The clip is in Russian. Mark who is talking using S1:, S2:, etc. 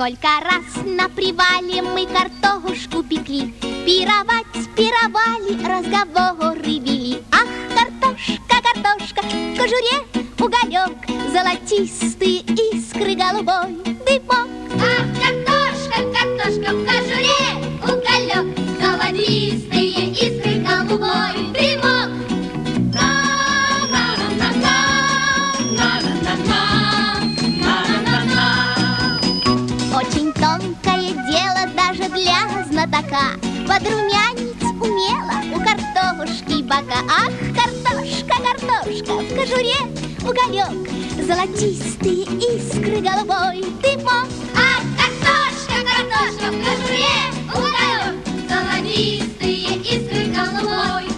S1: Сколько раз на привале мы картошку пекли, пировать пировали, разговоры вели. Ах, картошка, картошка, в кожуре уголек, золотистые искры голубой дымок.
S2: Ах, картошка, картошка, в кожуре уголек, золотистые искры голубой дымок.
S1: Очень тонкое дело даже для знатока подрумянить умело у картошки бока. Ах, картошка, картошка, в кожуре уголек, золотистые искры голубой дымок.
S2: Ах, картошка, картошка, в кожуре уголек, золотистые искры голубой